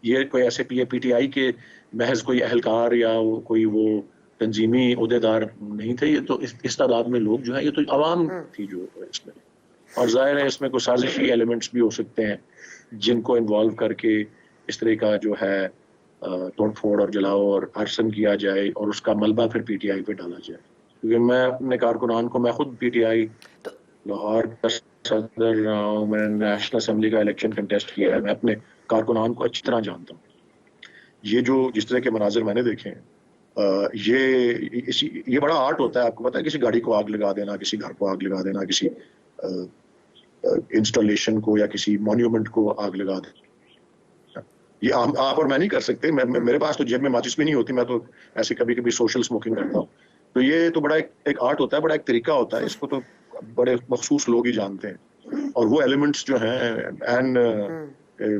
یہ کوئی ایسے پی ٹی آئی کے محض کوئی اہلکار یا کوئی وہ تنظیمی عہدیدار نہیں تھے، یہ تو اس تعداد میں لوگ جو ہے یہ تو عوام تھی جو اس میں. اور ظاہر ہے اس میں کوئی سازشی ایلیمنٹس بھی ہو سکتے ہیں جن کو انوالو کر کے اس طرح کا جو ہے توڑ پھوڑ اور جلاؤ اور ارسن کیا جائے اور اس کا ملبہ پھر پی ٹی آئی پہ ڈالا جائے. کیونکہ میں اپنے کارکنان کو، میں خود پی ٹی آئی لاہور کا صدر رہا ہوں، میں نے نیشنل اسمبلی کا الیکشن کنٹیسٹ کیا ہے، میں اپنے کارکنان کو اچھی طرح جانتا ہوں. یہ جو جس طرح کے مناظر میں نے دیکھے ہیں، یہ بڑا آرٹ ہوتا ہے. آپ کو پتا ہے کسی گاڑی کو آگ لگا دینا، کسی گھر کو آگ لگا دینا، کسی انسٹالیشن کو یا کسی مونیومنٹ کو آگ لگا دینا. یہ آپ اور میں نہیں کر سکتے. میرے پاس تو جیب میں ماچس بھی نہیں ہوتی، میں تو ایسے کبھی کبھی سوشل اسموکنگ کرتا ہوں. تو یہ تو بڑا ایک آرٹ ہوتا ہے، بڑا ایک طریقہ ہوتا ہے. اس کو تو بڑے مخصوص لوگ ہی جانتے ہیں. اور وہ ایلیمنٹس جو ہیں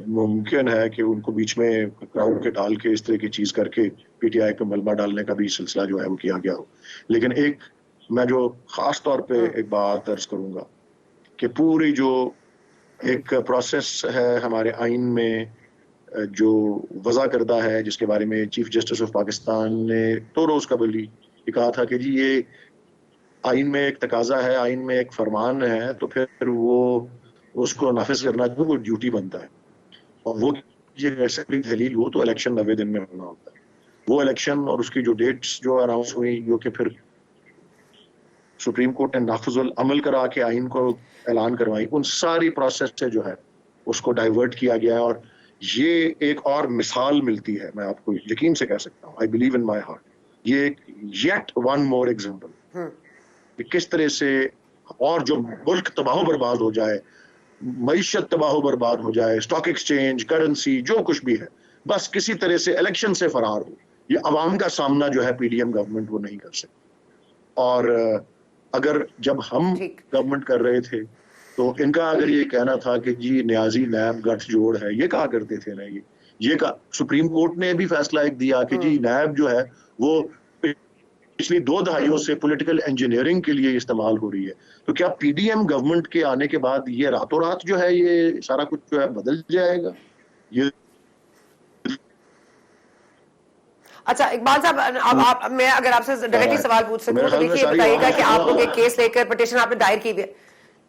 ممکن ہے کہ ان کو بیچ میں کراؤڈ کے ڈال کے اس طرح کی چیز کر کے پی ٹی آئی پہ ملبہ ڈالنے کا بھی سلسلہ جو ہے وہ کیا گیا ہو. لیکن ایک میں جو خاص طور پہ ایک بات عرض کروں گا کہ پوری جو ایک پروسیس ہے ہمارے آئین میں جو وضع کردہ ہے، جس کے بارے میں چیف جسٹس آف پاکستان نے تو روز قبل ہی کہا تھا کہ جی یہ آئین میں ایک تقاضا ہے، آئین میں ایک فرمان ہے، تو پھر وہ اس کو نافذ کرنا جو وہ ڈیوٹی بنتا ہے. اور وہ اسمبلی تحلیل ہو تو الیکشن 90 دن میں ہونا ہوتا ہے. وہ الیکشن اور اس کی جو ڈیٹس جو اناؤنس ہوئی، جو کہ پھر سپریم کورٹ نے نافذ العمل کرا کے آئین کو اعلان کروائی، ان ساری پروسیس سے جو ہے اس کو ڈائیورٹ کیا گیا ہے. اور یہ ایک اور مثال ملتی ہے، میں آپ کو یقین سے کہہ سکتا ہوں، I believe in my heart, یہ یٹ ون مور ایگزامپل کہ کس طرح سے اور جو ملک تباہ و برباد ہو جائے، معیشت تباہ و برباد ہو جائے، اسٹاک ایکسچینج، کرنسی، جو کچھ بھی ہے، بس کسی طرح سے الیکشن سے فرار ہو. یہ عوام کا سامنا جو ہے پی ڈی ایم گورنمنٹ وہ نہیں کر سکتی. اور اگر جب ہم گورنمنٹ کر رہے تھے تو ان کا اگر یہ کہنا تھا کہ جی نیازی نیب گٹھ جوڑ ہے، یہ کہا کرتے تھے نا، یہ سپریم کورٹ نے بھی فیصلہ ایک دیا کہ جی نیب جو ہے وہ پچھلی 2 دہائیوں سے پولیٹیکل انجینئرنگ کے لیے استعمال ہو رہی ہے. تو کیا پی ڈی ایم گورنمنٹ کے آنے کے بعد یہ راتوں رات جو ہے یہ سارا کچھ جو ہے بدل جائے گا؟ یہ اچھا اقبال صاحب، میں اگر آپ سے ڈائریکٹلی سوال پوچھ سکوں تو دیکھیے بتائیے گا کہ آپ لوگ ایک کیس لے کر پٹیشن آپ نے دائر کی ہوئی ہے،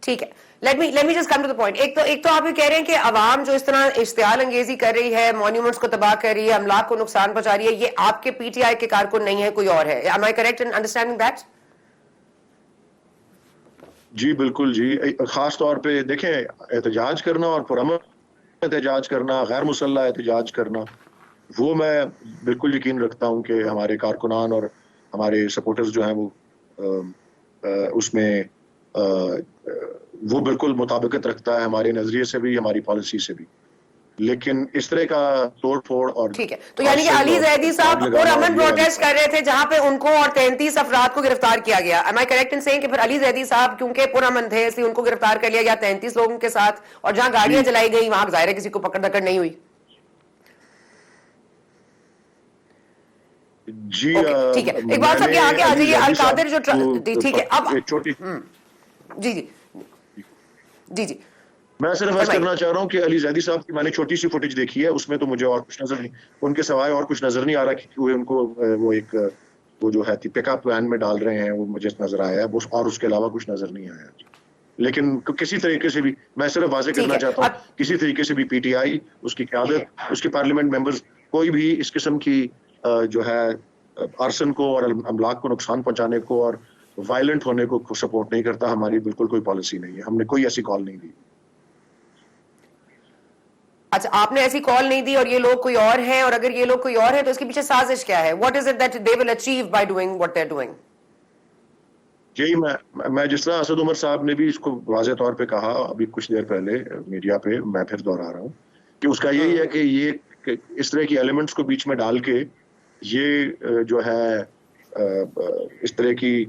ٹھیک ہے. Let me just come to the point. ایک تو آپ یہ کہہ رہے ہیں کہ عوام جو اس طرح اشتعال انگیزی کر رہی ہے، مونیومنٹس کو تباہ کر رہی ہے، املاک کو نقصان پہنچا رہی ہے، یہ آپ کے پی ٹی آئی کے کارکن نہیں ہے، کوئی اور ہے. Am I correct in understanding that? جی بالکل جی. خاص طور پہ دیکھیں، احتجاج کرنا اور پرامن احتجاج کرنا، غیر مسلح احتجاج کرنا، وہ میں بالکل یقین رکھتا ہوں کہ ہمارے کارکنان اور ہمارے سپورٹرز جو ہیں وہ اس میں وہ بالکل مطابقت رکھتا ہے ہمارے نظریے سے بھی، ہماری پالیسی سے بھی. لیکن اس طرح کا توڑ پھوڑ اور ٹھیک ہے، تو یعنی کہ علی زیدی صاحب پرامن پروٹیسٹ کر رہے تھے جہاں پہ ان کو اور 33 افراد کو گرفتار کیا گیا. Am I correct in saying کہ پھر علی زیدی صاحب کیونکہ پرامن تھے اس لیے ان کو گرفتار کر لیا گیا 33 لوگوں کے ساتھ، اور جہاں گاڑیاں جلائی گئی وہاں ظاہر ہے کسی کو پکڑ دکڑ نہیں ہوئی؟ جی ٹھیک ہے اقبال صاحب، یہ آگے آ جائیے. القادر جو ٹھیک ہے اب جی جی جی جی میں صرف عرض کرنا چاہ رہا ہوں کہ علی زیدی صاحب کی میں نے چھوٹی سی فوٹیج دیکھی ہے، اس میں تو مجھے اور کچھ نظر نہیں، ان کے سوائے اور کچھ نظر نہیں آ رہا کہ ان کو وہ جو ہے پک اپ وین میں ڈال رہے ہیں، وہ مجھے نظر آیا ہے، اور اس کے علاوہ کچھ نظر نہیں آیا. لیکن کسی طریقے سے بھی میں صرف واضح کرنا چاہتا ہوں، کسی طریقے سے بھی پی ٹی آئی، اس کی قیادت، اس کے پارلیمنٹ ممبرز، کوئی بھی اس قسم کی جو ہے آرسن کو اور املاک کو نقصان پہنچانے کو اور وائلنٹ ہونے کو سپورٹ نہیں کرتا. ہماری بالکل کوئی پالیسی نہیں ہے، ہم نے کوئی ایسی کال نہیں دی. اچھا آپ نے ایسی کال نہیں دی اور یہ لوگ کوئی اور ہیں، اور اگر یہ لوگ کوئی اور ہیں تو اس کے پیچھے سازش کیا ہے؟ What is it that they will achieve by doing what they're doing? جی میں جس طرح اسد عمر صاحب نے بھی اس کو واضح طور پہ کہا ابھی کچھ دیر پہلے میڈیا پہ، میں پھر دوہرا رہا ہوں کہ اس کا یہی ہے کہ یہ اس طرح کی ایلیمنٹس کو بیچ میں ڈال کے یہ جو ہے اس طرح کی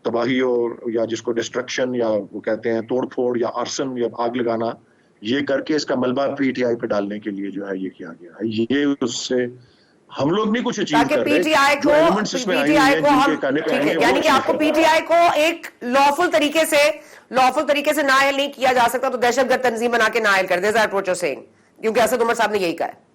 تباہی اور یا جس کو ڈسٹرکشن یا وہ کہتے ہیں توڑ پھوڑ یا آرسن یا آگ لگانا، یہ کر کے اس کا ملبہ پی ٹی آئی پہ ڈالنے کے لیے جو ہے یہ کیا گیا ہے. یہ اس سے ہم لوگ نہیں کچھ اچیو کر رہے، جو ایلیمنٹس اس میں آئی ہوئی ہیں جن کے کہنے پہ آئیں گے، یعنی کہ آپ کو پی ٹی آئی کو ایک لافل طریقے سے نائل نہیں کیا جا سکتا تو دہشت گرد تنظیم بنا کے نائل کر دے. Is that what you're saying? کیونکہ اسد عمر صاحب نے یہی کہا ہے.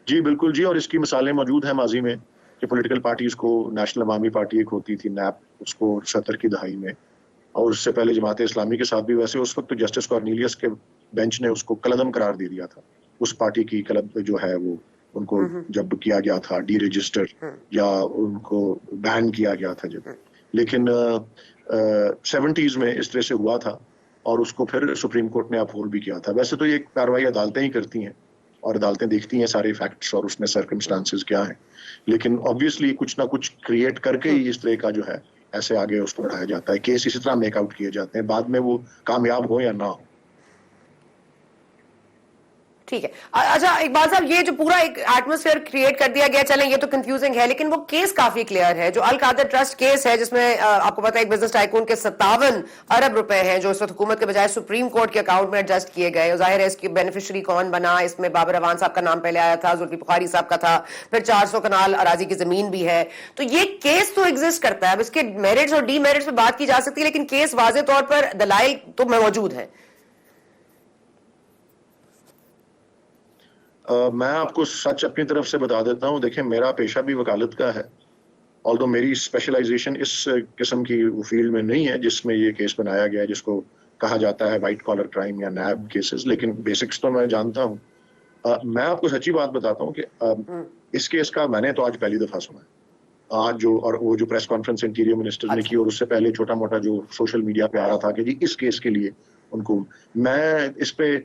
جی بالکل جی, اور اس کی مثالیں موجود ہیں ماضی میں کہ پولیٹیکل پارٹیز کو, نیشنل عوامی پارٹی ایک ہوتی تھی نیپ, اس کو 70 کی دہائی میں, اور اس سے پہلے جماعت اسلامی کے ساتھ بھی ویسے اس وقت جسٹس کارنیلیس کے بینچ نے اس کو کلعدم قرار دے دیا تھا. اس پارٹی کی جو ہے وہ ان کو جب کیا گیا تھا ڈی رجسٹر یا ان کو بین کیا گیا تھا جب, لیکن 70s میں اس طرح سے ہوا تھا اور اس کو پھر سپریم کورٹ نے اپہولڈ بھی کیا تھا. ویسے تو یہ کارروائی عدالتیں ہی کرتی ہیں اور عدالتیں دیکھتی ہیں سارے فیکٹس اور اس میں سرکمسٹانسز کیا ہیں, لیکن obviously کچھ نہ کچھ کریٹ کر کے ہی اس طرح کا جو ہے ایسے آگے اس کو بڑھایا جاتا ہے. کیس اسی طرح میک آؤٹ کیے جاتے ہیں, بعد میں وہ کامیاب ہو یا نہ ہو. ٹھیک ہے. اچھا اقبال صاحب, یہ جو پورا ایک ایٹماسفیئر کریٹ کر دیا گیا, چلیں یہ تو کنفیوزنگ ہے, لیکن وہ کیس کافی کلیئر ہے. جو القادر ٹرسٹ کیس ہے جس میں آپ کو پتا ہے ایک بزنس ٹائکون کے 57 ارب روپے ہیں جو اس وقت حکومت کے بجائے سپریم کورٹ کے اکاؤنٹ میں ایڈجسٹ کیے گئے. ظاہر ہے اس کی بینیفیشری کون بنا, اس میں بابر اعوان صاحب کا نام پہلے آیا تھا, ذوالفقار بخاری صاحب کا تھا, پھر 400 کنال اراضی کی زمین بھی ہے. تو یہ کیس تو ایگزسٹ کرتا ہے. اب اس کے میرٹس اور ڈی میرٹس پہ بات کی جا سکتی ہے, لیکن کیس واضح طور پر دلائل تو موجود ہیں. میں آپ کو سچ اپنی طرف سے بتا دیتا ہوں. دیکھیں, میرا پیشہ بھی وکالت کا ہے, although میری اسپیشلائزیشن اس قسم کی فیلڈ میں نہیں ہے جس میں یہ کیس بنایا گیا ہے جس کو کہا جاتا ہے وائٹ کالر کرائم یا نیب کیسز, لیکن بیسکس تو میں جانتا ہوں. میں آپ کو سچی بات بتاتا ہوں کہ اس کیس کا میں نے تو آج پہلی دفعہ سنا ہے. آج جو اور وہ جو پریس کانفرنس انٹیریئر منسٹر نے کی, اور اس سے پہلے چھوٹا موٹا جو سوشل میڈیا پہ آ رہا تھا کہ جی اس کیس کے لیے ان کو, میں اس پہ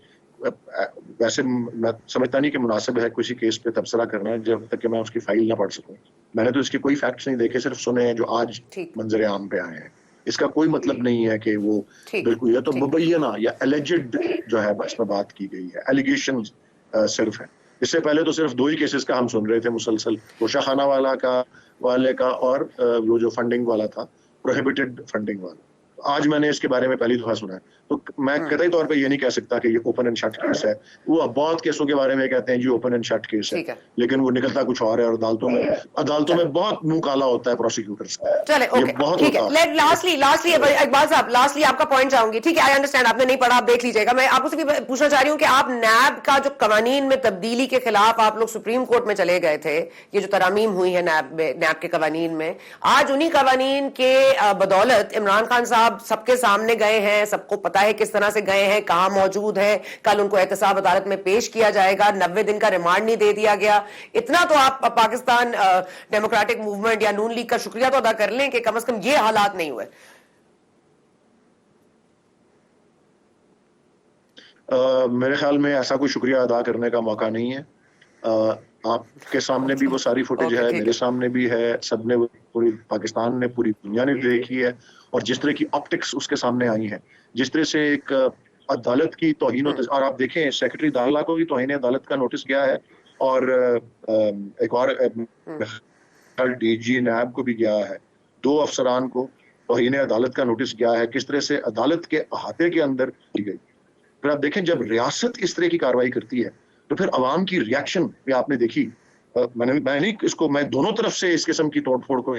ویسے میں سمجھتا نہیں کہ مناسب ہے کسی کیس پہ تبصرہ کرنا جب تک کہ میں اس کی فائل نہ پڑھ سکوں. میں نے تو اس کے کوئی فیکٹس نہیں دیکھے, صرف سنے ہیں جو آج منظر عام پہ آئے ہیں. اس کا کوئی مطلب نہیں ہے کہ وہ بالکل, یہ تو مبینہ یا اللیجڈ جو ہے اس میں بات کی گئی ہے, ایلیگیشن صرف ہے. اس سے پہلے تو صرف 2 ہی کیسز کا ہم سن رہے تھے مسلسل, گوشہ خانہ والے کا اور وہ جو فنڈنگ والا تھا, پروہیبٹڈ فنڈنگ والا. آج میں نے اس کے بارے میں پہلی دفعہ سنا ہے. تو میں قطعی طور پہ یہ نہیں کہہ سکتا کہ یہ اوپن اینڈ شٹ کیس ہے. وہ بہت کیسوں کے بارے میں کہتے ہیں جی اوپن اینڈ شٹ کیس ہے, لیکن وہ نکلتا کچھ اور ہے, اور عدالتوں میں بہت منہ کالا ہوتا ہے پروسیکیوٹرز کا. چلے ٹھیک ہے. لاسٹلی اقبال صاحب, لاسٹلی آپ کا پوائنٹ چاہوں گی. ٹھیک ہے, آئی انڈرسٹینڈ, آپ نے نہیں پڑھا, آپ دیکھ لیجیے گا. میں آپ سے پوچھنا چاہ رہی ہوں کہ آپ نیب کا جو قوانین میں تبدیلی کے خلاف آپ لوگ سپریم کورٹ میں چلے گئے تھے, یہ جو ترامیم ہوئی ہے نیب کے قوانین میں, آج انہی قوانین کے بدولت عمران خان صاحب سب کے سامنے گئے ہیں, سب کو پتا ہے کس طرح سے گئے ہیں, کہاں موجود ہیں. کل ان کو احتساب عدالت میں پیش کیا جائے گا, 90 دن کا ریمانڈ نہیں دے دیا گیا. اتنا تو آپ پاکستان ڈیموکریٹک موومنٹ یا نون لیگ کا شکریہ تو ادا کر لیں کہ کم از کم یہ حالات نہیں ہوئے. میرے خیال میں ایسا کوئی شکریہ ادا کرنے کا موقع نہیں ہے. آپ کے سامنے بھی وہ ساری فوٹیج ہے, میرے سامنے بھی ہے, سب نے, پوری پاکستان نے, پوری دنیا نے دیکھی ہے. اور جس طرح کی آپٹکس اس کے سامنے آئی ہیں, جس طرح سے ایک عدالت کی توہین, اور آپ دیکھیں سیکرٹری داخلہ کو بھی توہین عدالت کا نوٹس گیا ہے, اور ایک اور ڈی جی نیب کو بھی گیا ہے, 2 افسران کو توہین عدالت کا نوٹس گیا ہے. کس طرح سے عدالت کے احاطے کے اندر کی گئی. پھر آپ دیکھیں جب ریاست اس طرح کی کارروائی کرتی ہے تو پھر عوام کی ریاکشن بھی آپ نے دیکھی. میں نہیں اس کو, میں دونوں طرف سے اس قسم کی توڑ پھوڑ کو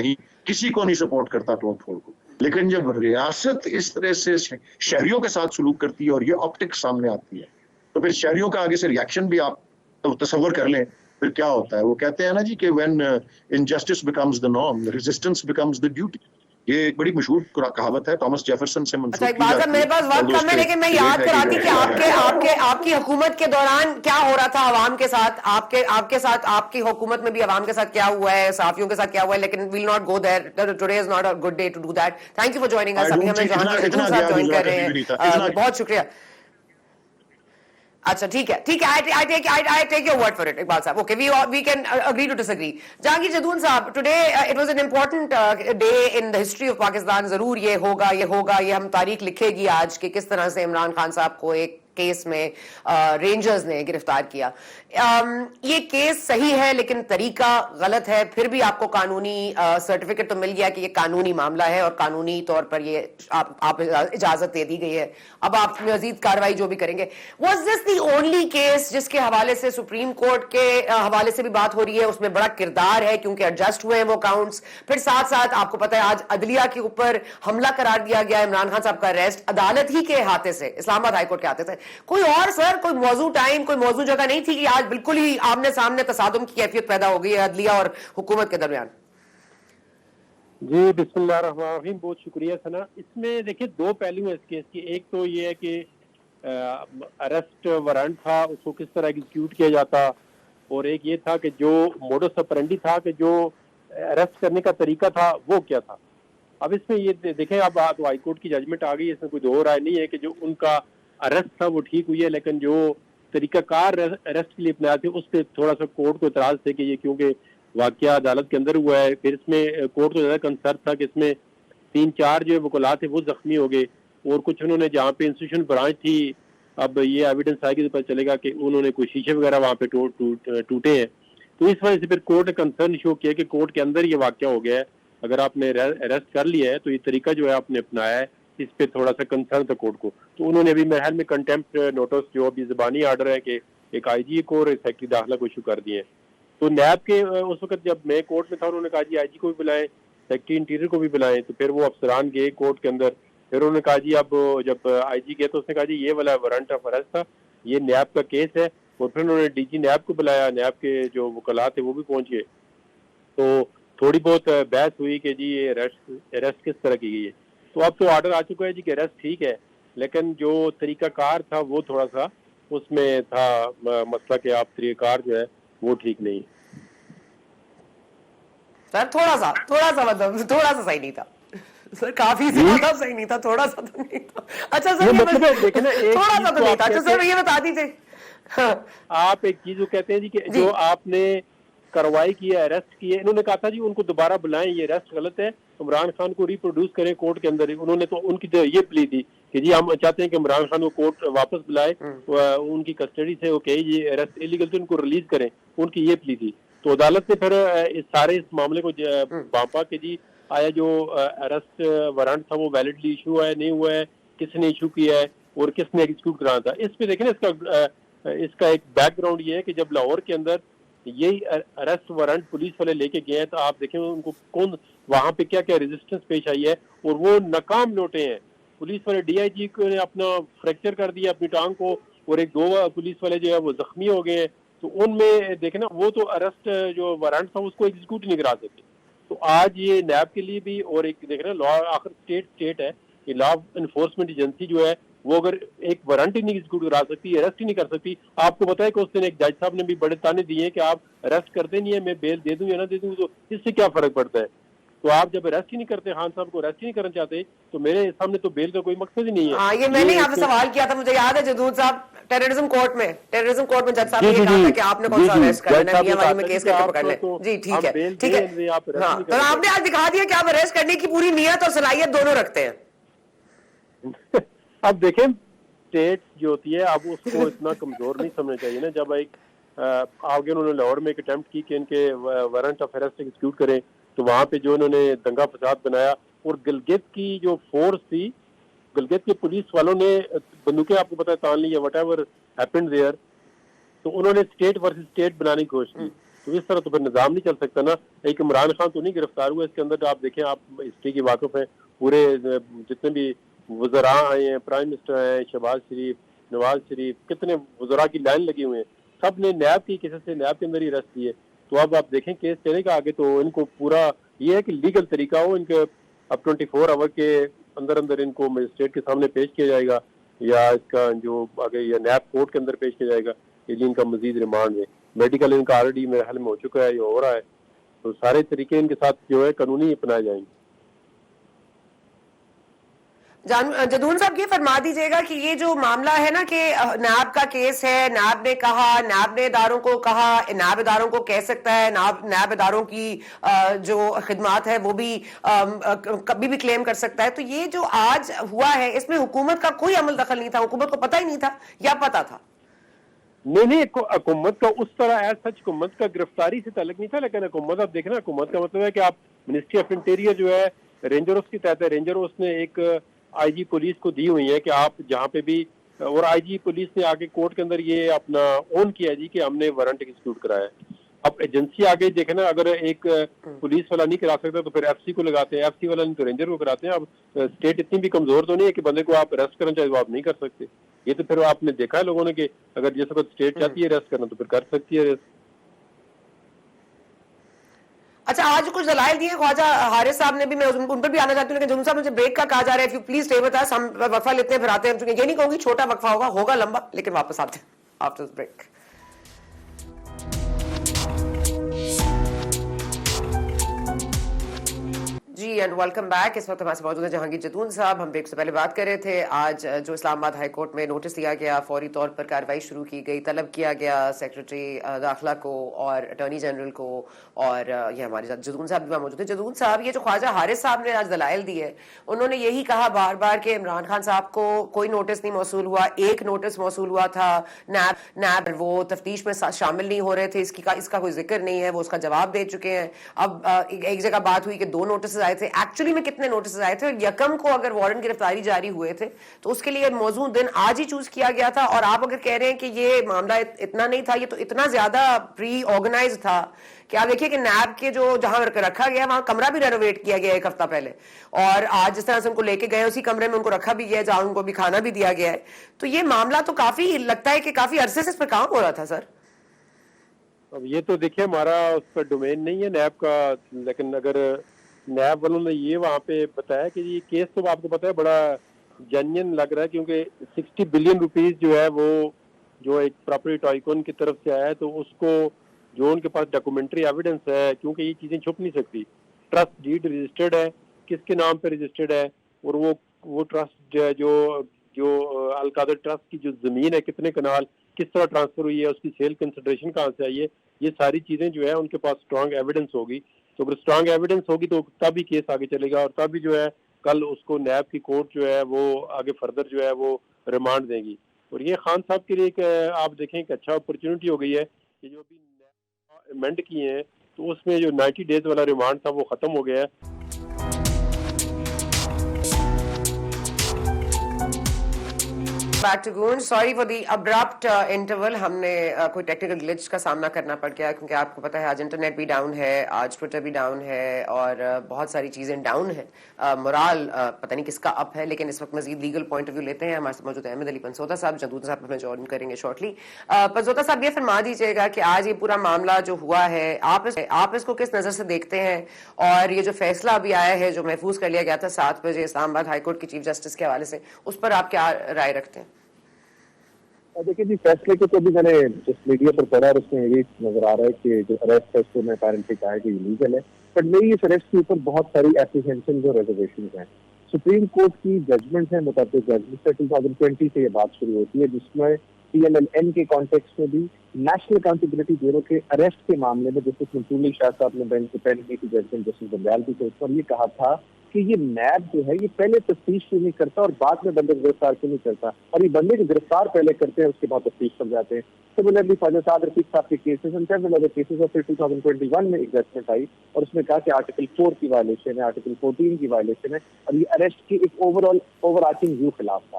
کسی کو نہیں سپورٹ کرتا توڑ پھوڑ کو, لیکن جب ریاست اس طرح سے شہریوں کے ساتھ سلوک کرتی ہے اور یہ آپٹکس سامنے آتی ہے تو پھر شہریوں کا آگے سے ریاکشن بھی آپ تصور کر لیں پھر کیا ہوتا ہے. وہ کہتے ہیں نا جی کہ when injustice becomes the norm, resistance becomes the duty. یہ ایک بڑی مشہور کہاوت ہے, تھامس جیفرسن سے منسوب کی جاتی ہے. میرے پاس وقت کم ہے, لیکن میں یاد کراتی کہ آپ کی حکومت کے دوران کیا ہو رہا تھا عوام کے ساتھ, آپ کے ساتھ, آپ کی حکومت میں بھی عوام کے ساتھ کیا ہوا ہے, صحافیوں کے ساتھ کیا ہوا ہے, لیکن we'll not go there. Today is not a good day to do that. Thank you for joining us. ابھی ہمیں جہاں صاحب جوائن کر رہے ہیں, بہت شکریہ. اچھا ٹھیک ہے, I take your word for it, Iqbal صاحب. Okay, we can agree to disagree. Jahangir Jadoon صاحب, today it was an important day in the history of Pakistan. ضرور یہ ہوگا, یہ ہم تاریخ لکھے گی آج کہ کس طرح سے عمران خان صاحب کو ایک کیس میں رینجرز نے گرفتار کیا. یہ کیس صحیح ہے لیکن طریقہ غلط ہے, پھر بھی آپ کو قانونی سرٹیفکیٹ تو مل گیا کہ یہ قانونی معاملہ ہے اور قانونی طور پر یہ آپ اجازت دے دی گئی ہے, اب آپ مزید کاروائی جو بھی کریں گے. Was this the only case جس کے حوالے سے سپریم کورٹ کے حوالے سے بھی بات ہو رہی ہے؟ اس میں بڑا کردار ہے کیونکہ ایڈجسٹ ہوئے ہیں وہ اکاؤنٹس, پھر ساتھ ساتھ آپ کو پتا ہے آج عدلیہ کے اوپر حملہ قرار دیا گیا, عمران خان صاحب کا اریسٹ عدالت ہی کے ہاتھے سے, اسلام آباد ہائی کورٹ کے ہاتھے سے. کوئی اور سر کوئی موضوع ٹائم, کوئی موضوع جگہ نہیں تھی کہ آج بالکل ہی آمنے سامنے تصادم کی کیفیت پیدا ہو گئی ہے عدلیہ اور حکومت کے درمیان؟ جی بسم اللہ الرحمن الرحیم, بہت شکریہ ثنا. اس میں دیکھیں دو پہلو ہیں اس کیس کی. ایک تو یہ ہے کہ اریسٹ وارنٹ تھا اس کو کس طرح ایگزیکیوٹ کیا جاتا, اور ایک یہ تھا کہ جو موڈس اپرینڈی تھا کہ جو اریسٹ کرنے کا طریقہ تھا وہ کیا تھا. اب اس میں یہ دیکھیں اب ہائی کورٹ کی ججمنٹ آ گئی, اس میں کوئی دو رائے نہیں ہے کہ جو ان کا اریسٹ تھا وہ ٹھیک ہوئی ہے, لیکن جو طریقہ کار اریسٹ کے لیے اپنایا تھے اس پہ تھوڑا سا کورٹ کو اعتراض تھے کہ یہ کیونکہ واقعہ عدالت کے اندر ہوا ہے. پھر اس میں کورٹ کو زیادہ کنسرن تھا کہ اس میں 3-4 جو وکلاء تھے وہ زخمی ہو گئے, اور کچھ انہوں نے جہاں پہ انسٹیٹیوشن برانچ تھی, اب یہ ایویڈنس آئے گی تو پتہ چلے گا کہ انہوں نے کوئی شیشے وغیرہ وہاں پہ ٹوٹے ہیں. تو اس وجہ سے پھر کورٹ نے کنسرن شو کیا کہ کورٹ کے اندر یہ واقعہ ہو گیا ہے, اگر آپ نے اریسٹ کر لیا ہے تو یہ طریقہ جو ہے آپ نے اپنایا ہے, اس پہ تھوڑا سا کنسرن تھا کورٹ کو. تو انہوں نے ابھی میرے خیال میں کنٹیمپٹ نوٹس جو ابھی زبانی آرڈر ہے کہ ایک آئی جی کو اور ایک سیکرٹری داخلہ کو ایشو کر دیے ہیں. تو نیب کے اس وقت جب میں کورٹ میں تھا انہوں نے کہا جی آئی جی کو بھی بلائیں, سیکرٹری انٹیریئر کو بھی بلائیں. تو پھر وہ افسران گئے کورٹ کے اندر, پھر انہوں نے کہا جی اب جب آئی جی گئے تو اس نے کہا جی یہ والا وارنٹ آف اریسٹ تھا, یہ نیب کا کیس ہے. اور پھر انہوں نے ڈی جی نیب کو بلایا, نیب کے جو وکلاء تھے وہ بھی پہنچ گئے. تو تھوڑی بہت بحث ہوئی کہ جی یہ اریسٹ کس طرح کی گئی ہے. تو اب تو آرڈر آ چکا ہے جی کہ اریسٹ ٹھیک ہے, لیکن جو طریقہ کار تھا وہ تھوڑا سا اس میں تھا مسئلہ کہ آپ طریقہ کار جو ہے وہ ٹھیک نہیں. سر تھوڑا سا مطلب تھوڑا سا صحیح نہیں تھا سر, کافی زیادہ صحیح نہیں تھا, تھوڑا سا تو نہیں تھا. اچھا سر تھوڑا سا تو نہیں تھا. اچھا سر یہ بتا دیجیے, آپ ایک چیز وہ کہتے ہیں جی کہ جو آپ نے کاروائی کی ہے, اریسٹ کی ہے, انہوں نے کہا تھا جی ان کو دوبارہ بلائیں, یہ اریسٹ غلط ہے, عمران خان کو ریپروڈیوس کریں کورٹ کے اندر. انہوں نے تو ان کی یہ پلی تھی کہ جی ہم چاہتے ہیں کہ عمران خان کو کورٹ واپس بلائے, ان کی کسٹڈی سے وہ کہ یہ اریسٹ ایلیگل تھے, ان کو ریلیز کریں, ان کی یہ پلی تھی. تو عدالت نے پھر اس سارے اس معاملے کو بانپا کہ جی آیا جو اریسٹ وارنٹ تھا وہ ویلڈلی ایشو ہوا ہے نہیں ہوا ہے, کس نے ایشو کیا ہے اور کس نے ایگزیکیوٹ کرانا تھا. اس پہ دیکھیں اس کا ایک بیک گراؤنڈ یہ ہے کہ جب لاہور کے اندر یہی اریسٹ وارنٹ پولیس والے لے کے گئے ہیں تو آپ دیکھیں ان کو کون وہاں پہ کیا کیا ریزسٹنس پیش آئی ہے, اور وہ ناکام لوٹے ہیں. پولیس والے ڈی آئی جی کو نے اپنا فریکچر کر دیا اپنی ٹانگ کو, اور ایک 2 پولیس والے جو ہے وہ زخمی ہو گئے ہیں. تو ان میں دیکھیں نا وہ تو اریسٹ جو وارنٹ تھا اس کو ایگزیکیوٹ نہیں کرا سکتے. تو آج یہ نیب کے لیے بھی, اور ایک دیکھ رہے لا آخر اسٹیٹ ہے, یہ لا انفورسمنٹ ایجنسی جو ہے وہ اگر ایک وارنٹ ہی نہیں ایگزیکیوٹ کرا سکتی, اریسٹ ہی نہیں کر سکتی. آپ کو پتا ہے کہ اس دن ایک جج صاحب نے بھی بڑے تانے دیے ہیں کہ آپ اریسٹ کرتے نہیں ہیں, میں بیل دے دوں یا نہ دے دوں, تو اس سے کیا فرق پڑتا ہے. تو آپ جب اریسٹ ہی نہیں کرتے, خان صاحب کو اریسٹ ہی نہیں کرنا چاہتے, تو میرے سامنے تو بیل کا کوئی مقصد ہی نہیں ہے. ہاں یہ میں نے آپ سے سوال کیا تھا, مجھے یاد ہے جدود صاحب ٹیررزم کورٹ میں جج صاحب نے یہ کہا تھا کہ آپ نے کون سا اریسٹ کر لینا, میاں والی میں کیس کر کے پکڑ لیں. جی ٹھیک ہے ٹھیک ہے, ہاں تو آپ نے آج دکھا دیا کہ آپ اریسٹ کرنے کی پوری نیت اور صلاحیت دونوں رکھتے ہیں. اب دیکھیں اسٹیٹ جو ہوتی ہے اب اس کو اتنا کمزور نہیں سمجھنا چاہیے نا. جب ایک آگے انہوں نے لاہور میں ایک اٹیمپٹ کی کہ ان کے وارنٹ آف اریسٹ ایگزیکیوٹ کریں, تو وہاں پہ جو انہوں نے دنگا فساد بنایا, اور گلگت کی جو فورس تھی, گلگت کے پولیس والوں نے بندوقیں آپ کو پتہ ہے تان لی ہے, وٹ ایور ہیپنڈ دیئر. تو انہوں نے اسٹیٹ ورسز اسٹیٹ بنانے کی کوشش کی. تو اس طرح تو پھر نظام نہیں چل سکتا نا. ایک عمران خان تو نہیں گرفتار ہوا, اس کے اندر آپ دیکھیں, آپ ہسٹری کی واقف ہیں, پورے جتنے بھی وزراء آئے ہیں, پرائم منسٹر آئے ہیں, شہباز شریف, نواز شریف, کتنے وزراء کی لائن لگی ہوئے ہیں, سب نے نیب کی کیسز سے نیب کے اندر ہی اریسٹ کیے. تو اب آپ دیکھیں کیس چلے گا آگے, تو ان کو پورا یہ ہے کہ لیگل طریقہ ہو, ان کے اب 24 آور کے اندر ان کو مجسٹریٹ کے سامنے پیش کیا جائے گا, یا اس کا جو آگے یا نیب کورٹ کے اندر پیش کیا جائے گا, یہ ان کا مزید ریمانڈ ہے. میڈیکل ان کا آلریڈی میرے حل میں ہو چکا ہے, یہ ہو رہا ہے. تو سارے طریقے ان کے ساتھ جو ہے قانونی اپنائے جائیں گے. جدون صاحب یہ فرما دیجئے گا کہ یہ جو معاملہ ہے نا کہ نیب کا کیس ہے، نیب نے کہا، نیب نے اداروں کو کہا، نیب اداروں کو کہہ سکتا ہے، نیب اداروں کی جو خدمات ہے وہ بھی کبھی بھی کلیم کر سکتا ہے، تو یہ جو آج ہوا ہے اس میں حکومت کا کوئی عمل دخل نہیں تھا، حکومت کو پتہ ہی نہیں تھا یا پتہ تھا؟ نہیں حکومت کا اس طرح ایز سچ حکومت کا گرفتاری سے تعلق نہیں تھا، لیکن حکومت آپ دیکھنا حکومت کا مطلب ہے کہ آپ منسٹری آف انٹیریئر جو ہے رینجر اس کے تحت ہے، رینجر اس نے ایک آئی جی پولیس کو دی ہوئی ہے کہ آپ جہاں پہ بھی، اور آئی جی پولیس نے آگے کورٹ کے اندر یہ اپنا اون کیا جی کہ ہم نے وارنٹ ایکزیکیوٹ کرایا ہے. اب ایجنسی آگے دیکھنا اگر ایک پولیس والا نہیں کرا سکتا تو پھر ایف سی کو لگاتے ہیں، ایف سی والا نہیں تو رینجر کو کراتے ہیں. اب اسٹیٹ اتنی بھی کمزور تو نہیں ہے کہ بندے کو آپ اریسٹ کرنا چاہے وہ آپ نہیں کر سکتے. یہ تو پھر آپ نے دیکھا ہے لوگوں نے کہ اگر جس وقت اسٹیٹ چاہتی ہے اریسٹ کرنا تو پھر کر سکتی ہے اریسٹ. اچھا آج کچھ دلائل دیے خواجہ حارث صاحب نے بھی، میں ان پر بھی آنا چاہتی ہوں، لیکن جنون صاحب مجھے بریک کا کہا جا رہا ہے، پلیز اسٹے وتھ اس، ہم وقفہ لیتے ہیں پھر آتے ہیں. یہ نہیں کہوں گی چھوٹا وقفہ ہوگا لمبا، لیکن واپس آتے ہیں آفٹر بریک. جی اینڈ ویلکم بیک. اس وقت ہمارے سے موجود ہیں جہانگیر جدون صاحب. ہم بریک سے پہلے بات کر رہے تھے آج جو اسلام آباد ہائی کورٹ میں نوٹس دیا گیا، فوری طور پر کارروائی شروع کی گئی، طلب کیا گیا سیکرٹری داخلہ کو اور اٹارنی جنرل کو، اور یہ ہمارے ساتھ جدون صاحب بھی موجود ہیں. جدون صاحب یہ جو خواجہ حارث صاحب نے آج دلائل دی ہے، انہوں نے یہی کہا بار بار کہ عمران خان صاحب کو کوئی نوٹس نہیں موصول ہوا، ایک نوٹس موصول ہوا تھا، نیب وہ تفتیش میں شامل نہیں ہو رہے تھے، اس کا کوئی ذکر نہیں ہے، وہ اس کا جواب دے چکے ہیں. اب ایک جگہ بات ہوئی کہ 2 نوٹسز آئے تھے، ایکچولی میں کتنے نوٹسز آئے تھے، اور یکم کو اگر وارنٹ گرفتاری جاری ہوئے تھے تو اس کے لیے موزوں دن آج ہی چوز کیا گیا تھا. اور آپ اگر کہہ رہے ہیں کہ یہ معاملہ اتنا نہیں تھا، یہ تو اتنا زیادہ پری آرگنائز تھا کہ آپ دیکھیے کہ نیب کے جو جہاں رکھا گیا وہاں کمرہ بھی رینوویٹ کیا گیا ایک ہفتہ پہلے، اور آج جس طرح سے ان کو لے کے گئے اسی کمرے میں ان کو رکھا بھی گیا ہے جہاں ان کو بھی کھانا بھی دیا گیا ہے. تو یہ معاملہ تو کافی لگتا ہے کہ کافی عرصے سے اس پہ کام ہو رہا تھا. سر اب یہ تو دیکھیں ہمارا اس پر ڈومین نہیں ہے نیب کا، لیکن اگر نیب والوں نے یہ وہاں پہ بتایا کہ یہ کیس تو آپ کو پتا ہے بڑا جینین لگ رہا ہے، کیونکہ 60 بلین روپیز جو ہے وہ جو ایک پراپرٹی ٹائکون کی طرف سے آیا ہے، تو اس کو جو ان کے پاس ڈاکومنٹری ایویڈنس ہے، کیونکہ یہ چیزیں چھپ نہیں سکتی. ٹرسٹ ڈیڈ رجسٹرڈ ہے، کس کے نام پہ رجسٹرڈ ہے، اور وہ ٹرسٹ جو القادر ٹرسٹ کی جو زمین ہے کتنے کنال کس طرح ٹرانسفر ہوئی ہے، اس کی سیل کنسیڈریشن کہاں سے آئی ہے، یہ ساری چیزیں جو ہے ان کے پاس اسٹرانگ ایویڈنس ہوگی. تو اگر اسٹرانگ ایویڈنس ہوگی تو تب ہی کیس آگے چلے گا، اور تب ہی جو ہے کل اس کو نیب کی کورٹ جو ہے وہ آگے فردر جو ہے وہ ریمانڈ دیں گی. اور یہ خان صاحب کے لیے ایک آپ دیکھیں کہ اچھا اپرچونٹی ہو گئی ہے کہ جو ابھی امینڈ کیے ہیں تو اس میں جو 90 ڈیز والا ریمانڈ تھا وہ ختم ہو گیا ہے. Back to gone. Sorry for the abrupt interval, ہم نے کوئی ٹیکنیکل گلچ کا سامنا کرنا پڑ گیا، کیونکہ آپ کو پتا ہے آج انٹرنیٹ بھی ڈاؤن ہے، آج ٹویٹر بھی ڈاؤن ہے، اور بہت ساری چیزیں ڈاؤن ہیں. مورال پتہ نہیں کس کا اپ ہے، لیکن اس وقت مزید لیگل پوائنٹ آف ویو لیتے ہیں. ہمارے ساتھ موجود ہے احمد علی پنسوتا صاحب، جدون صاحب ہمیں جوائن کریں گے شارٹلی. پنسوتا صاحب یہ فرما دیجیے گا کہ آج یہ پورا معاملہ جو ہوا ہے آپ اس کو کس نظر سے دیکھتے ہیں، اور یہ جو فیصلہ ابھی آیا ہے جو محفوظ کر لیا گیا تھا 7 بجے اسلام آباد ہائی کورٹ کی چیف جسٹس کے حوالے سے، اس پر آپ کیا رائے رکھتے ہیں؟ دیکھیے جی، فیصلے کو تو ابھی میں نے جس میڈیا پر پڑھا اور اس میں یہ نظر آ رہا ہے کہ جو اریسٹ ہے اس کو میں پیرنٹلی کہا ہے کہ لیگل ہے، بٹ میری اس اریسٹ کے اوپر بہت ساری اپریہینشن اور ریزرویشنز ہیں. سپریم کورٹ کی ججمنٹ ہے، مطابق ججمنٹ سے 2020 سے یہ بات شروع ہوتی ہے، جس میں PLLN کے کانٹیکسٹ میں بھی نیشنل اکاؤنٹیبلٹی بیورو کے اریسٹ کے معاملے میں جسٹس منصور شاہ صاحب نے بینچ سے پہلے کی تھی، ججمنٹ جسٹس بندیال کی، اس پر یہ کہا تھا کہ یہ نیب جو ہے یہ پہلے تفتیش کیوں نہیں کرتا اور بعد میں بندے گرفتار کیوں نہیں کرتا، اور یہ بندے جو گرفتار پہلے کرتے ہیں اس کے بعد تفتیش کر جاتے ہیں. سملرلی خواجہ سعد رفیق صاحب کے cases and several other cases, اور پھر 2021 میں ایک ججمنٹ آئی اور اس نے کہا کہ آرٹیکل 4 کی وائلیشن ہے، آرٹیکل 14 کی وائلیشن ہے، اور یہ اریسٹ کی ایک اوور آرچنگ ویو خلاف تھا.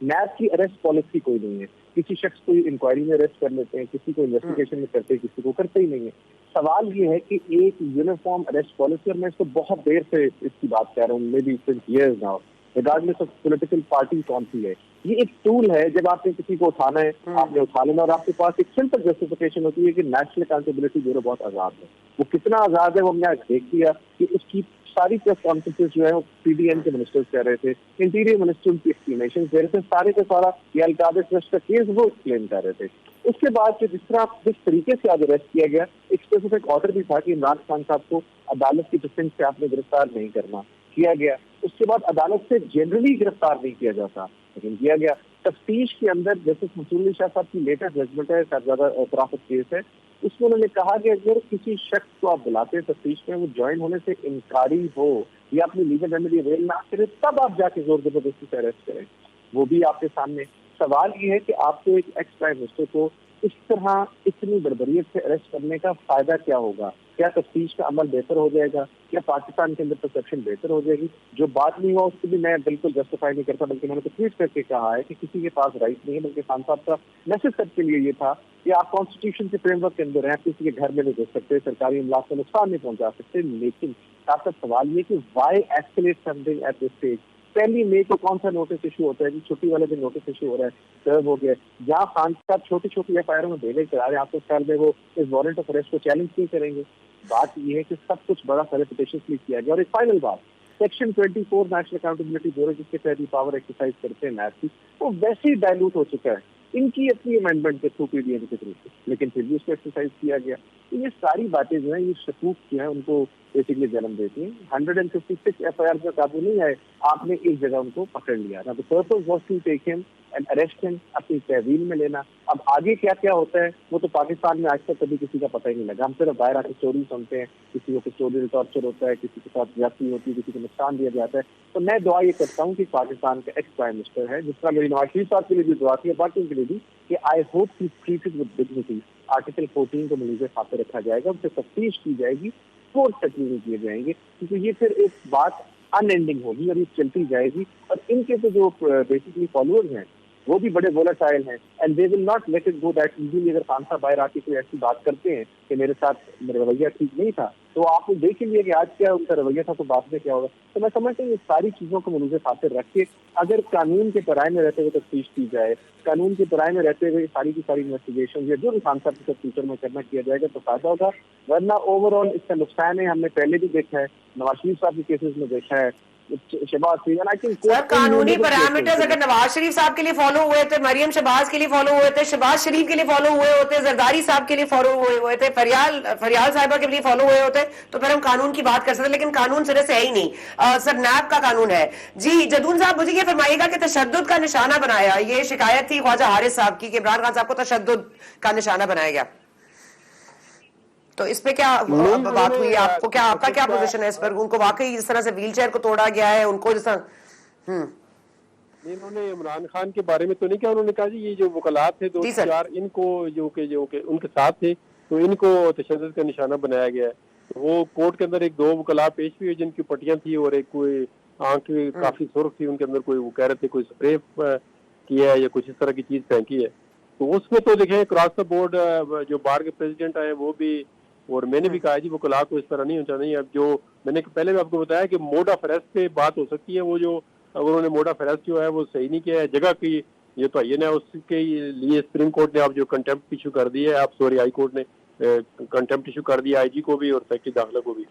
نیب کی اریسٹ پالیسی کوئی نہیں ہے، کسی شخص کو انکوائری میں اریسٹ کر لیتے ہیں، کسی کو انویسٹیگیشن میں کرتے ہیں، کسی کو کرتے ہی نہیں ہے. سوال یہ ہے کہ ایک یونیفارم اریسٹ پالیسی، اور میں اس کو بہت دیر سے اس کی بات کر رہا ہوں، maybe since years now, regardless of political party کون سی ہے، یہ ایک ٹول ہے. جب آپ نے کسی کو اٹھانا ہے آپ نے اٹھا لینا، اور آپ کے پاس ایک سمپل جسٹیفیکیشن ہوتی ہے کہ نیشنل اکاؤنٹیبلٹی بیورو بہت آزاد ہے. وہ کتنا آزاد ہے وہ ہم نے آج دیکھ لیا کہ اس کی ساری پریس کانفرنسز جو ہے وہ PDN کے منسٹر کہہ رہے تھے، انٹیریئر منسٹر کی ایکسپلینیشن دے رہے تھے، سارے کا سارا یہ القادر ٹرسٹ کا کیس وہ ایکسپلین کر رہے تھے. اس کے بعد جس طریقے سے آج اریسٹ کیا گیا، ایک اسپیسیفک آرڈر بھی تھا کہ عمران خان صاحب کو عدالت کی ڈیفینس سے آپ نے گرفتار نہیں کرنا، کیا گیا. اس کے بعد عدالت سے جنرلی گرفتار نہیں کیا جاتا لیکن کیا گیا. تفتیش کے اندر جسٹس منصور علی شاہ صاحب کی لیٹسٹ ججمنٹ ہے صاحبزادہ اعتراف کیس ہے, اس میں انہوں نے کہا کہ اگر کسی شخص کو آپ بلاتے ہیں تفتیش میں, وہ جوائن ہونے سے انکاری ہو یا اپنی لیگل ریمیڈی اویل نہ کرے, تب آپ جا کے زور زبردستی سے اریسٹ کریں. وہ بھی آپ کے سامنے. سوال یہ ہے کہ آپ کو ایک ایکس پرائم منسٹر کو اس طرح اتنی بربریت سے اریسٹ کرنے کا فائدہ کیا ہوگا؟ کیا تفتیش کا عمل بہتر ہو جائے گا؟ کیا پاکستان کے اندر پرسپشن بہتر ہو جائے گی؟ جو بات نہیں ہوا اس کو بھی میں بالکل جسٹیفائی نہیں کرتا, بلکہ میں نے تو ٹویٹ کر کے کہا ہے کہ کسی کے پاس رائٹ نہیں ہے, بلکہ خان صاحب کا میسج سب کے لیے یہ تھا کہ آپ کانسٹیٹیوشن کے فریم ورک کے اندر ہیں, آپ کسی کے گھر میں نہیں گھس سکتے, سرکاری املاک کو نقصان نہیں پہنچا سکتے. لیکن ساتھ سوال یہ کہ why escalate something at this stage? پہلی مئی کو کون سا نوٹس ایشو ہوتا ہے؟ چھٹی والے دن نوٹس ایشو ہو رہا ہے, سرو ہو گیا. جہاں خان صاحب چھوٹی چھوٹی ایف آئی آر میں بیلے کرا رہے ہیں, آپ اس سال میں وہ اس وارنٹ آف اریسٹ کو چیلنج نہیں کریں گے. بات یہ ہے کہ سب کچھ بڑا سیلیبریشن کیا گیا. اور ایک فائنل بات, سیکشن 24 نیشنل اکاؤنٹیبلٹی بیورو جس کے تحت پاور ایکسرسائز کرتے ہیں نیب کی, وہ ویسے ہی ڈائلوٹ ہو چکا ہے ان کی اپنی امینڈمنٹ کے تھرو پی ڈی ایم کے تھرو, لیکن پھر بھی اس کو ایکسرسائز کیا گیا. تو یہ ساری باتیں جو ہیں, یہ شکوک جو ہیں ان کو بیسکلی جنم دیتی ہیں. 156 ایف آئی آر کا قابو نہیں آئے, آپ نے ایک جگہ ان کو پکڑ لیا. نا تو پرپز واز ٹو ٹیک ہم اینڈ اریسٹ ہم, اپنی تحویل میں لینا. اب آگے کیا کیا ہوتا ہے وہ تو پاکستان میں آج تک کبھی کسی کا پتہ ہی نہیں لگا. ہم صرف باہر آ کے اسٹوری سنتے ہیں, کسی کو کسٹوڈیل ٹارچر ہوتا ہے, کسی کے ساتھ زیادتی ہوتی ہے, کسی کو نقصان دیا جاتا ہے. تو میں دعا یہ کرتا ہوں کہ پاکستان کا ایکس پرائم منسٹر ہے, جس طرح میری نواز شریف صاحب کے لیے بھی دعا تھی, باقیوں کے لیے بھی, کہ I hope he treated with dignity. Article 14 کو ملزم خاطر رکھا جائے گا, اس سے تفتیش کی جائے گی, فورس تکلیف کیے جائیں گے, کیونکہ یہ پھر ایک بات ان اینڈنگ ہوگی اور یہ چلتی جائے گی. اور ان کے تو جو بیسکلی فالوورز ہیں وہ بھی بڑے وولٹائل ہیں, and they will not let it go that easily. اگر خان صاحب باہر آ کے کوئی ایسی بات کرتے ہیں کہ میرے ساتھ میرا رویہ ٹھیک نہیں تھا, تو آپ دیکھ لیے کہ آج کیا ان کا رویہ تھا, تو بعد میں کیا ہوگا. تو میں سمجھتا ہوں یہ ساری چیزوں کو ملزم خاطر رکھ کے اگر قانون کے پرائے میں رہتے ہوئے تفتیش کی جائے, قانون کے پرائے میں رہتے ہوئے ساری کی ساری انویسٹیگیشن یا جو بھی خان صاحب کے ساتھ فیوچر میں کرنا کیا جائے گا تو فائدہ ہوگا. ورنہ اوور آل اس کا نقصان ہے. ہم نے پہلے بھی دیکھا ہے, نواز شریف صاحب کے کیسز میں دیکھا ہے, شہباز شریف. سر قانونی پیرامیٹرز اگر نواز شریف صاحب کے لیے فالو ہوئے تھے, مریم شہباز کے لیے فالو ہوئے تھے, شہباز شریف کے لیے فالو ہوئے ہوتے, زرداری صاحب کے لیے فالو ہوئے تھے, فریال صاحبہ کے لیے فالو ہوئے ہوتے, تو پھر ہم قانون کی بات کر سکتے. لیکن قانون سرے سے ہے ہی نہیں. سر نیب کا قانون ہے. جی جدون صاحب مجھے یہ فرمائیے گا کہ تشدد کا نشانہ بنایا, یہ شکایت تھی خواجہ حارث صاحب کی کہ عمران خان صاحب کو تشدد کا نشانہ بنایا گیا, تو اس پہ کیا بات ہوئی؟ آپ کو کیا, آپ کا کیا پوزیشن ہے اس پر؟ ان کو واقعی اس طرح سے ویل چیئر کو توڑا گیا ہے, ان کو جس طرح انہوں نے عمران خان کے بارے میں تو نہیں کہا, انہوں نے کہا جی یہ جو وکلاء تھے 2-4 ان کو جو کہ ان کے ساتھ تھے, تو ان کو تشدد کا نشانہ بنایا گیا ہے. وہ کورٹ کے اندر ایک 2 وکلاء پیش بھی ہوئے جن کی پٹیاں تھی اور ایک کوئی آنکھ کافی سرخ تھی, ان کے اندر کوئی وہ کہہ رہے تھے کوئی اسپرے کیا ہے یا کچھ اس طرح کی چیز پھینکی ہے. تو اس میں تو دیکھیں کراس دا بورڈ جو بار کے پریزیڈنٹ آئے وہ بھی, اور میں نے بھی کہا جی وکلاء کو اس طرح نہیں ہونا چاہیے. اب جو میں نے پہلے بھی آپ کو بتایا کہ موڈ آف اریسٹ پہ بات ہو سکتی ہے, وہ جو اگر انہوں نے موڈ آف اریسٹ جو ہے وہ صحیح نہیں کیا ہے جگہ کی, یہ تو یہ نا اس کے لیے سپریم کورٹ نے آپ جو کنٹمپٹ ایشو کر دی ہے, آپ سوری ہائی کورٹ نے کنٹمپٹ ایشو کر دیا آئی جی کو بھی اور سیکرٹری داخلہ کو بھی.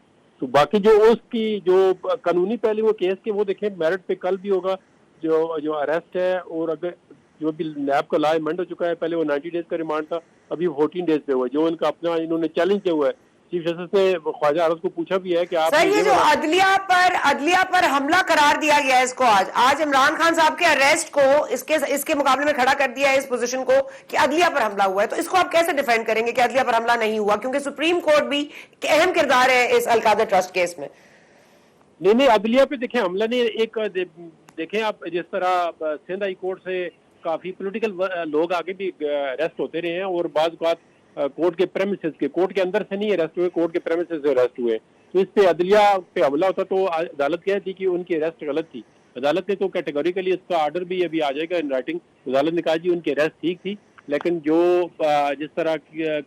تو باقی جو اس کی جو قانونی پہلو وہ کیس کے وہ دیکھیں میرٹ پہ کل بھی ہوگا جو اریسٹ ہے. اور اگر جو بھی نیب کا لا امینڈ ہو چکا ہے, پہلے وہ 90 ڈیز کا ریمانڈ تھا, ابھی 14 ڈیز پہ ہوا ہے, جو ان کا اپنا انہوں نے چیلنج کیا ہوا ہے. چیف جسٹس نے خواجہ عارض کو پوچھا بھی ہے کہ آپ سر یہ جو عدلیہ پر حملہ قرار دیا گیا ہے اس کو, آج عمران خان صاحب کے اریسٹ کو اس کے مقابلے میں کھڑا کر دیا ہے اس پوزیشن کو کہ عدلیہ پر حملہ ہوا ہے, تو اس کو آپ کیسے ڈیفینڈ کریں گے کہ عدلیہ پر حملہ نہیں ہوا؟ کیونکہ سپریم کورٹ بھی اہم کردار ہے اس القادر ٹرسٹ کیس میں. نہیں عدلیہ پہ دیکھیں حملہ نہیں. ایک دیکھیں آپ جس طرح سندھ ہائی کورٹ سے کافی پولیٹیکل لوگ آگے بھی اریسٹ ہوتے رہے ہیں, اور بعض اوقات کورٹ کے پریمیسز کے, کورٹ کے اندر سے نہیں اریسٹ ہوئے, کورٹ کے پریمیسز سے اریسٹ ہوئے. تو اس پہ عدلیہ پہ حملہ ہوتا تو عدالت کہتی کہ ان کی اریسٹ غلط تھی. عدالت نے تو کیٹیگوریکلی اس کا آرڈر بھی ابھی آ جائے گا ان رائٹنگ. عدالت نے کہا جی ان کی اریسٹ ٹھیک تھی, لیکن جو جس طرح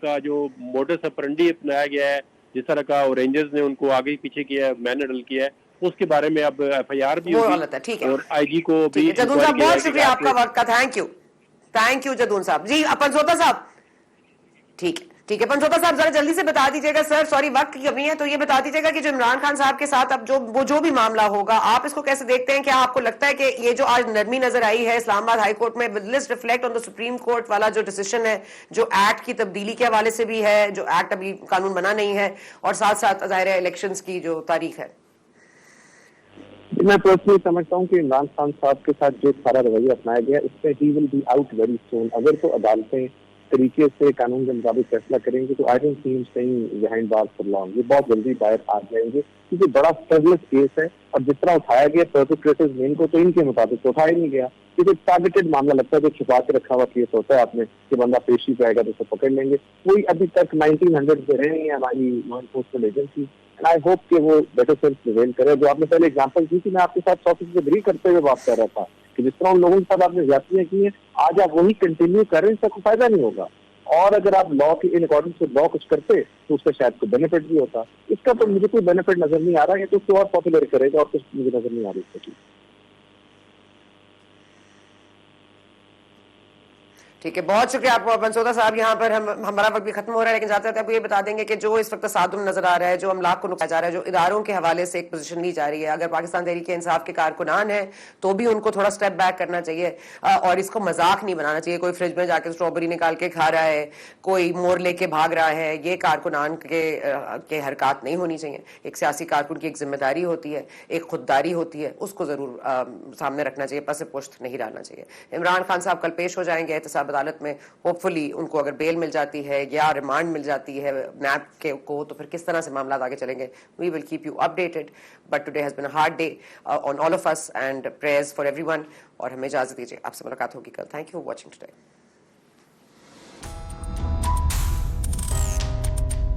کا جو موڈس اپرنڈی اپنایا گیا ہے, جس طرح کا اورینجرز نے ان کو آگے پیچھے کیا ہے, مین ہینڈل کیا ہے, اس کے بارے میں اب ایف آئی آر بھی ہوگی اور آئی جی کو بھی. جدون صاحب بہت شکریہ آپ کا وقت کا, تھینک یو جدون صاحب. جی پنسوتا صاحب, ٹھیک ہے پنسوتا صاحب ذرا جلدی سے بتا دیجیے گا. سر سوری وقت کی کمی ہے, تو یہ بتا دیجیے گا کہ جو عمران خان صاحب کے ساتھ اب جو بھی معاملہ ہوگا, آپ اس کو کیسے دیکھتے ہیں؟ کیا آپ کو لگتا ہے کہ یہ جو آج نرمی نظر آئی ہے اسلام آباد ہائی کورٹ میں, will this reflect on the supreme court والا جو ڈیسیژن ہے, جو ایکٹ کی تبدیلی کے حوالے سے بھی ہے, جو ایکٹ ابھی قانون بنا نہیں ہے, اور ساتھ ساتھ ظاہر ہے الیکشنز کی جو تاریخ ہے؟ میں پرسنلی سمجھتا ہوں کہ عمران خان صاحب کے ساتھ جو سارا رویہ اپنایا گیا اس میں ہی will be out very soon. اگر تو عدالتیں طریقے سے قانون کے مطابق فیصلہ کریں گے تو آئی ڈونٹ سی ہم staying behind bars for long. یہ بہت جلدی باہر آ جائیں گے کیونکہ بڑا فرزلیس کیس ہے, اور جس طرح اٹھایا گیا پرپیٹریٹرز مین کو تو ان کے مطابق تو اٹھایا نہیں گیا, کیونکہ ٹارگیٹڈ معاملہ لگتا ہے جو چھپا کے رکھا ہوا کیس ہوتا ہے آپ نے کہ بندہ پیشی پہ آئے گا تو اسے پکڑ لیں گے. وہی ابھی تک 1900 پہ رہے ہیں ہماری law enforcement agency. I hope کہ وہ بیٹر سینس پریویل کرے. جو آپ نے پہلے اگزامپل دی تھی, میں آپ کے ساتھ 100% اگری کرتے ہوئے بات کر رہا تھا کہ جس طرح ان لوگوں کے ساتھ آپ نے زیادتیاں کی ہیں, آج آپ وہی کنٹینیو کریں, اس کا کوئی فائدہ نہیں ہوگا. اور اگر آپ لا کی ان اکارڈنس لا کچھ کرتے تو اس کا شاید کوئی بینیفٹ بھی ہوتا. اس کا تو مجھے کوئی بینیفٹ نظر نہیں آ رہا ہے, تو اس کو اور پاپولر کرے گا, اور کچھ مجھے نظر نہیں آ رہی اس کی. ٹھیک ہے, بہت شکریہ آپ کو بنسودا صاحب. یہاں پر ہمارا وقت بھی ختم ہو رہا ہے, لیکن جاتے جاتے آپ کو یہ بتا دیں گے کہ جو اس وقت تصادم نظر آ رہا ہے, جو املاک کو نقصان جا رہا ہے, جو اداروں کے حوالے سے ایک پوزیشن لی جا رہی ہے, اگر پاکستان تحریک انصاف کے کارکنان ہیں تو بھی ان کو تھوڑا سٹیپ بیک کرنا چاہیے, اور اس کو مذاق نہیں بنانا چاہیے. کوئی فریج میں جا کے اسٹرابری نکال کے کھا رہا ہے, کوئی مور لے کے بھاگ رہا ہے, یہ کارکنان کے حرکات نہیں ہونی چاہیے. ایک سیاسی کارکن کی ایک ذمہ داری ہوتی ہے, ایک خودداری ہوتی ہے, اس کو ضرور سامنے رکھنا چاہیے, پس پشت نہیں ڈالنا چاہیے. عمران خان صاحب کل پیش ہو جائیں گے احتساب عدالت میں. ہوپ فلی ان کو اگر بیل مل جاتی ہے یا ریمانڈ مل جاتی ہے نیب کو, تو پھر کس طرح سے معاملات آگے چلیں گے, we will keep you updated. But today has been a hard day on all of us, and prayers for everyone. اور ہمیں اجازت دیجیے, آپ سے ملاقات ہوگی کل. Thank you for watching today.